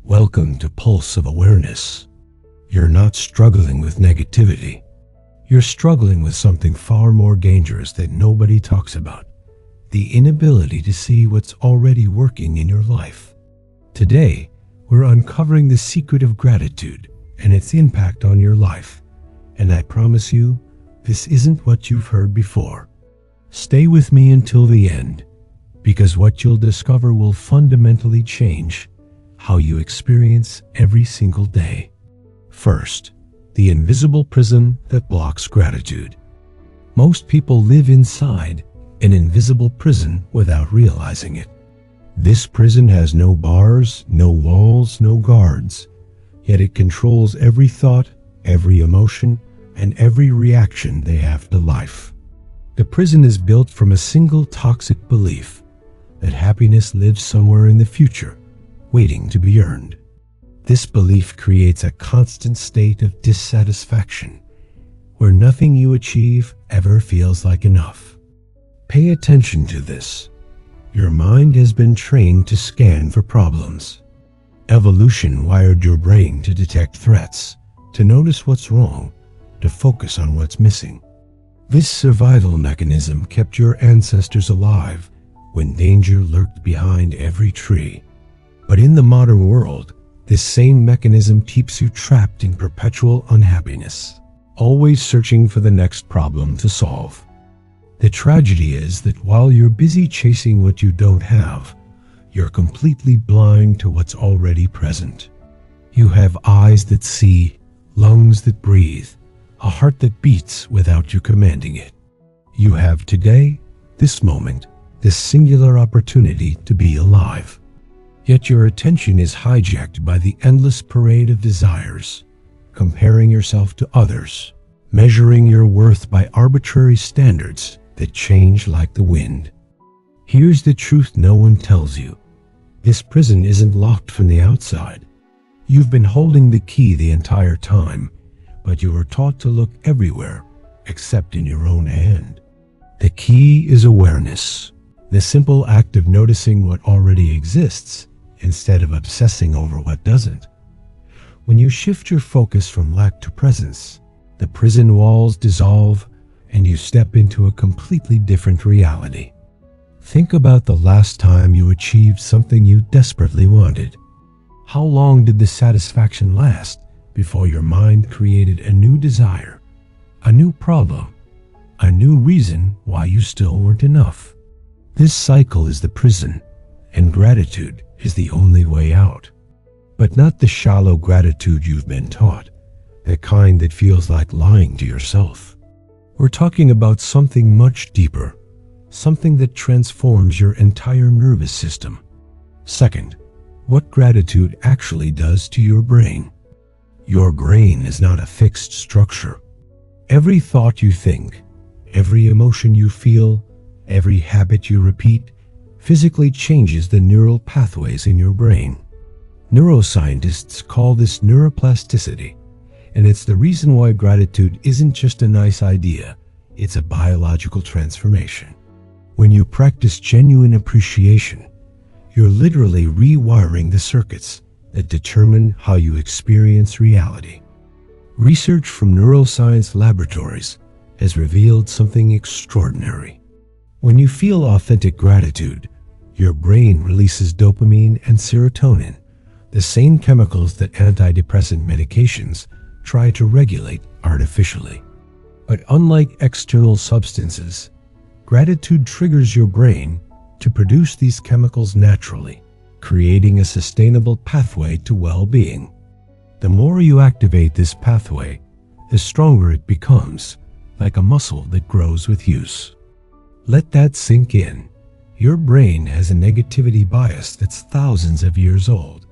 Welcome to Pulse of Awareness. You're not struggling with negativity. You're struggling with something far more dangerous that nobody talks about: the inability to see what's already working in your life. Today, we're uncovering the secret of gratitude and its impact on your life. And I promise you, this isn't what you've heard before. Stay with me until the end, because what you'll discover will fundamentally change how you experience every single day. First, the invisible prison that blocks gratitude. Most people live inside an invisible prison without realizing it. This prison has no bars, no walls, no guards, yet it controls every thought, every emotion, and every reaction they have to life. The prison is built from a single toxic belief that happiness lives somewhere in the future, waiting to be earned. This belief creates a constant state of dissatisfaction, where nothing you achieve ever feels like enough. Pay attention to this. Your mind has been trained to scan for problems. Evolution wired your brain to detect threats, to notice what's wrong, to focus on what's missing. This survival mechanism kept your ancestors alive when danger lurked behind every tree. But in the modern world, this same mechanism keeps you trapped in perpetual unhappiness, always searching for the next problem to solve. The tragedy is that while you're busy chasing what you don't have, you're completely blind to what's already present. You have eyes that see, lungs that breathe, a heart that beats without you commanding it. You have today, this moment, this singular opportunity to be alive. Yet your attention is hijacked by the endless parade of desires, comparing yourself to others, measuring your worth by arbitrary standards that change like the wind. Here's the truth no one tells you. This prison isn't locked from the outside. You've been holding the key the entire time, but you were taught to look everywhere except in your own hand. The key is awareness, the simple act of noticing what already exists instead of obsessing over what doesn't. When you shift your focus from lack to presence, the prison walls dissolve and you step into a completely different reality. Think about the last time you achieved something you desperately wanted. How long did the satisfaction last before your mind created a new desire, a new problem, a new reason why you still weren't enough? This cycle is the prison, and gratitude is the only way out. But not the shallow gratitude you've been taught, the kind that feels like lying to yourself. We're talking about something much deeper, something that transforms your entire nervous system. Second, what gratitude actually does to your brain. Your brain is not a fixed structure. Every thought you think, every emotion you feel, every habit you repeat, physically changes the neural pathways in your brain. Neuroscientists call this neuroplasticity, and it's the reason why gratitude isn't just a nice idea, it's a biological transformation. When you practice genuine appreciation, you're literally rewiring the circuits that determine how you experience reality. Research from neuroscience laboratories has revealed something extraordinary. When you feel authentic gratitude, your brain releases dopamine and serotonin, the same chemicals that antidepressant medications try to regulate artificially. But unlike external substances, gratitude triggers your brain to produce these chemicals naturally, creating a sustainable pathway to well-being. The more you activate this pathway, the stronger it becomes, like a muscle that grows with use. Let that sink in. Your brain has a negativity bias that's thousands of years old,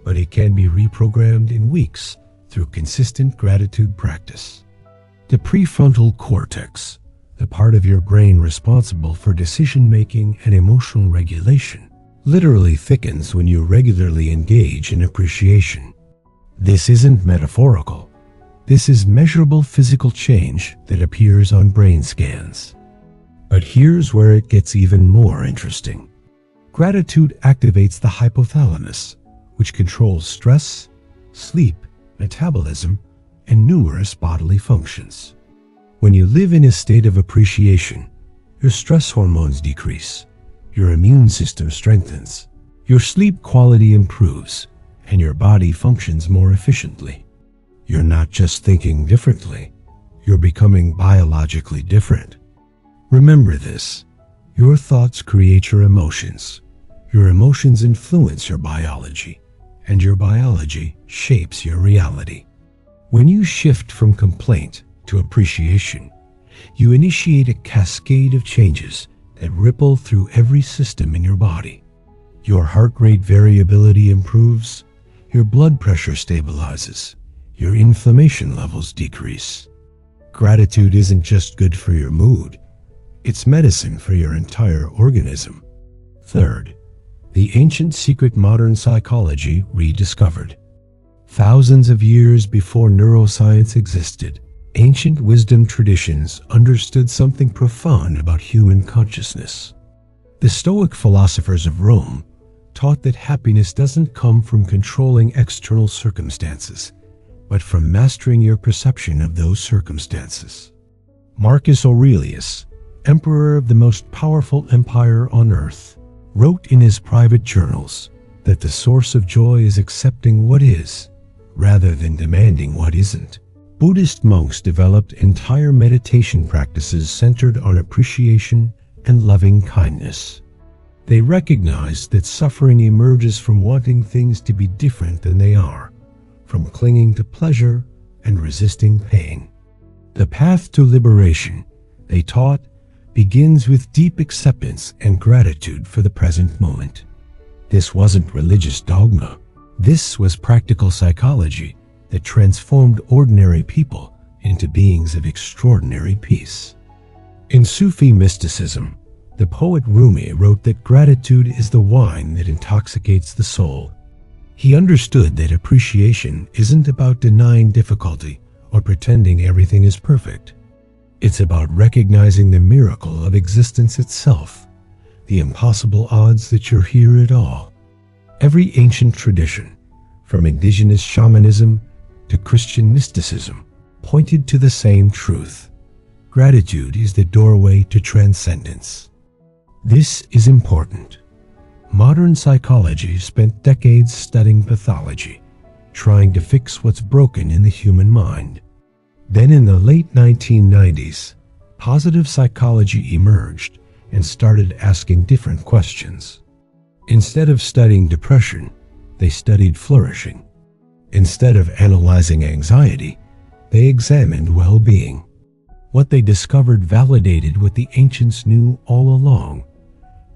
but it can be reprogrammed in weeks through consistent gratitude practice. The prefrontal cortex, the part of your brain responsible for decision-making and emotional regulation, literally thickens when you regularly engage in appreciation. This isn't metaphorical. This is measurable physical change that appears on brain scans. But here's where it gets even more interesting. Gratitude activates the hypothalamus, which controls stress, sleep, metabolism, and numerous bodily functions. When you live in a state of appreciation, your stress hormones decrease, your immune system strengthens, your sleep quality improves, and your body functions more efficiently. You're not just thinking differently, you're becoming biologically different. Remember this: your thoughts create your emotions influence your biology, and your biology shapes your reality. When you shift from complaint to appreciation, you initiate a cascade of changes that ripple through every system in your body. Your heart rate variability improves, your blood pressure stabilizes, your inflammation levels decrease. Gratitude isn't just good for your mood, it's medicine for your entire organism. Third, the ancient secret modern psychology rediscovered. Thousands of years before neuroscience existed, ancient wisdom traditions understood something profound about human consciousness. The Stoic philosophers of Rome taught that happiness doesn't come from controlling external circumstances, but from mastering your perception of those circumstances. Marcus Aurelius, emperor of the most powerful empire on earth, wrote in his private journals that the source of joy is accepting what is, rather than demanding what isn't. Buddhist monks developed entire meditation practices centered on appreciation and loving kindness. They recognized that suffering emerges from wanting things to be different than they are, from clinging to pleasure and resisting pain. The path to liberation, they taught, begins with deep acceptance and gratitude for the present moment. This wasn't religious dogma. This was practical psychology that transformed ordinary people into beings of extraordinary peace. In Sufi mysticism, the poet Rumi wrote that gratitude is the wine that intoxicates the soul. He understood that appreciation isn't about denying difficulty or pretending everything is perfect. It's about recognizing the miracle of existence itself, the impossible odds that you're here at all. Every ancient tradition, from indigenous shamanism to Christian mysticism, pointed to the same truth. Gratitude is the doorway to transcendence. This is important. Modern psychology spent decades studying pathology, trying to fix what's broken in the human mind. Then in the late 1990s, positive psychology emerged and started asking different questions. Instead of studying depression, they studied flourishing. Instead of analyzing anxiety, they examined well-being. What they discovered validated what the ancients knew all along.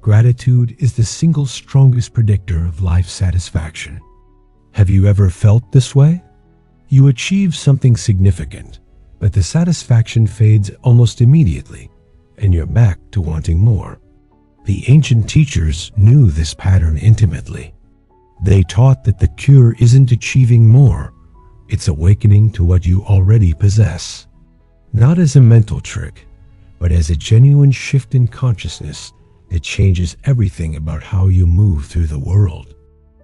Gratitude is the single strongest predictor of life satisfaction. Have you ever felt this way? You achieve something significant, but the satisfaction fades almost immediately, and you're back to wanting more. The ancient teachers knew this pattern intimately. They taught that the cure isn't achieving more, it's awakening to what you already possess. Not as a mental trick, but as a genuine shift in consciousness that changes everything about how you move through the world.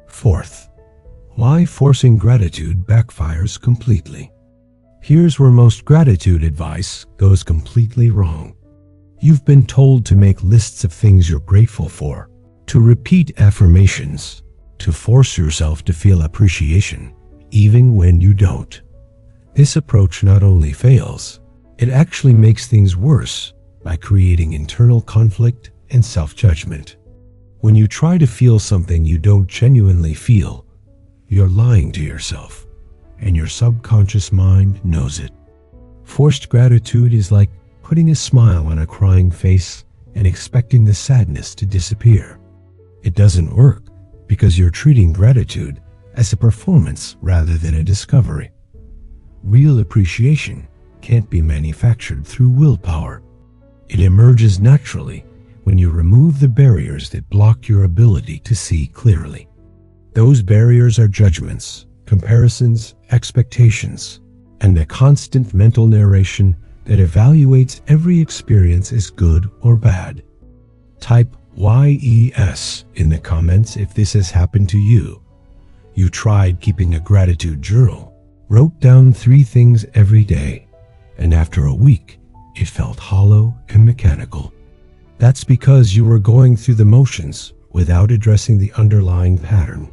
Fourth, why forcing gratitude backfires completely. Here's where most gratitude advice goes completely wrong. You've been told to make lists of things you're grateful for, to repeat affirmations, to force yourself to feel appreciation, even when you don't. This approach not only fails, it actually makes things worse by creating internal conflict and self-judgment. When you try to feel something you don't genuinely feel, you're lying to yourself, and your subconscious mind knows it. Forced gratitude is like putting a smile on a crying face and expecting the sadness to disappear. It doesn't work because you're treating gratitude as a performance rather than a discovery. Real appreciation can't be manufactured through willpower. It emerges naturally when you remove the barriers that block your ability to see clearly. Those barriers are judgments, comparisons, expectations, and the constant mental narration that evaluates every experience as good or bad. Type YES in the comments if this has happened to you. You tried keeping a gratitude journal, wrote down 3 things every day, and after a week, it felt hollow and mechanical. That's because you were going through the motions without addressing the underlying pattern.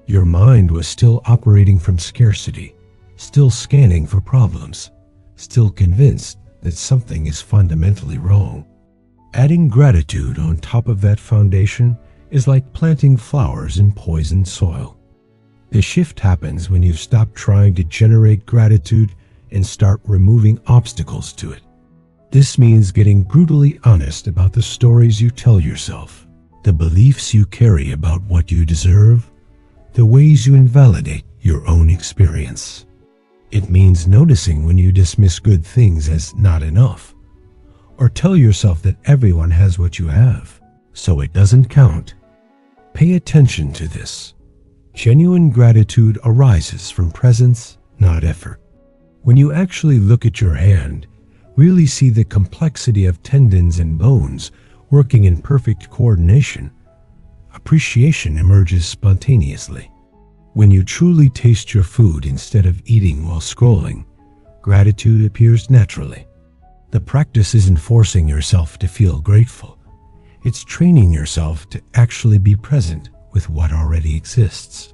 Your mind was still operating from scarcity, still scanning for problems, still convinced that something is fundamentally wrong. Adding gratitude on top of that foundation is like planting flowers in poisoned soil. The shift happens when you stop trying to generate gratitude and start removing obstacles to it. This means getting brutally honest about the stories you tell yourself, the beliefs you carry about what you deserve, the ways you invalidate your own experience. It means noticing when you dismiss good things as not enough, or tell yourself that everyone has what you have, so it doesn't count. Pay attention to this. Genuine gratitude arises from presence, not effort. When you actually look at your hand, really see the complexity of tendons and bones working in perfect coordination, appreciation emerges spontaneously. When you truly taste your food instead of eating while scrolling, gratitude appears naturally. The practice isn't forcing yourself to feel grateful. It's training yourself to actually be present with what already exists.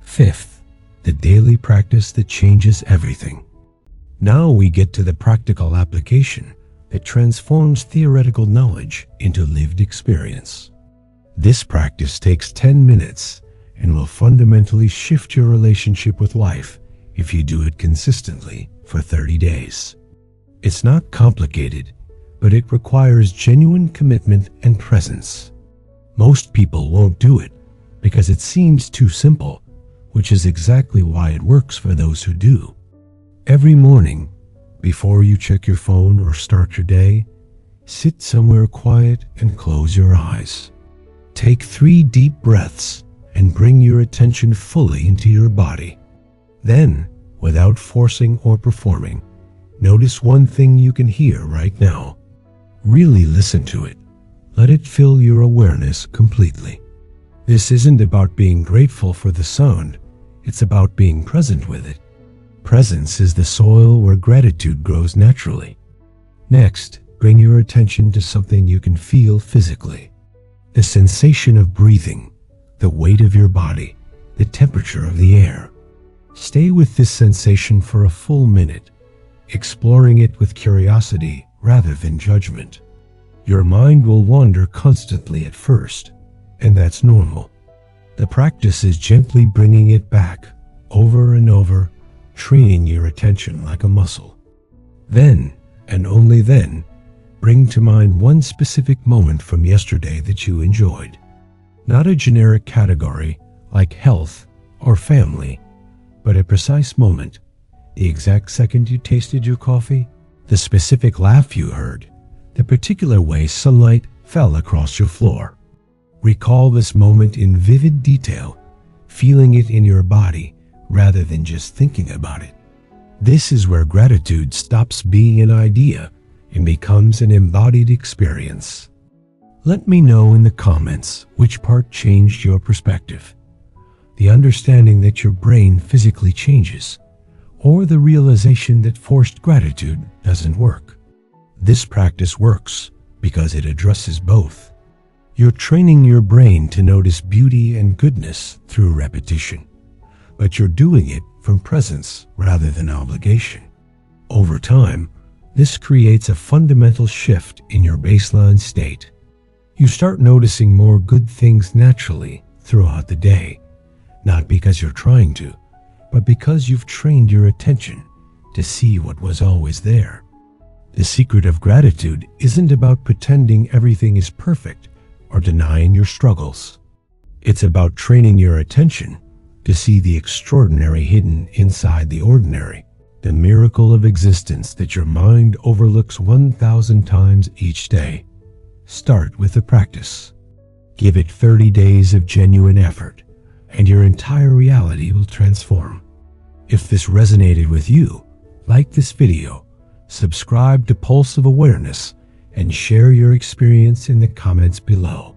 5th, the daily practice that changes everything. Now we get to the practical application that transforms theoretical knowledge into lived experience. This practice takes 10 minutes and will fundamentally shift your relationship with life if you do it consistently for 30 days. It's not complicated, but it requires genuine commitment and presence. Most people won't do it because it seems too simple, which is exactly why it works for those who do. Every morning, before you check your phone or start your day, sit somewhere quiet and close your eyes. Take 3 deep breaths and bring your attention fully into your body. Then, without forcing or performing, notice one thing you can hear right now. Really listen to it. Let it fill your awareness completely. This isn't about being grateful for the sound, it's about being present with it. Presence is the soil where gratitude grows naturally. Next, bring your attention to something you can feel physically. The sensation of breathing, the weight of your body, the temperature of the air. Stay with this sensation for a full minute, exploring it with curiosity rather than judgment. Your mind will wander constantly at first, and that's normal. The practice is gently bringing it back, over and over, training your attention like a muscle. Then, and only then, bring to mind one specific moment from yesterday that you enjoyed. Not a generic category like health or family, but a precise moment. The exact second you tasted your coffee, the specific laugh you heard, the particular way sunlight fell across your floor. Recall this moment in vivid detail, feeling it in your body rather than just thinking about it. This is where gratitude stops being an idea and becomes an embodied experience. Let me know in the comments which part changed your perspective. The understanding that your brain physically changes, or the realization that forced gratitude doesn't work. This practice works because it addresses both. You're training your brain to notice beauty and goodness through repetition, but you're doing it from presence rather than obligation. Over time, this creates a fundamental shift in your baseline state. You start noticing more good things naturally throughout the day, not because you're trying to, but because you've trained your attention to see what was always there. The secret of gratitude isn't about pretending everything is perfect or denying your struggles. It's about training your attention to see the extraordinary hidden inside the ordinary, the miracle of existence that your mind overlooks 1,000 times each day. Start with the practice. Give it 30 days of genuine effort, and your entire reality will transform. If this resonated with you, like this video, subscribe to Pulse of Awareness, and share your experience in the comments below.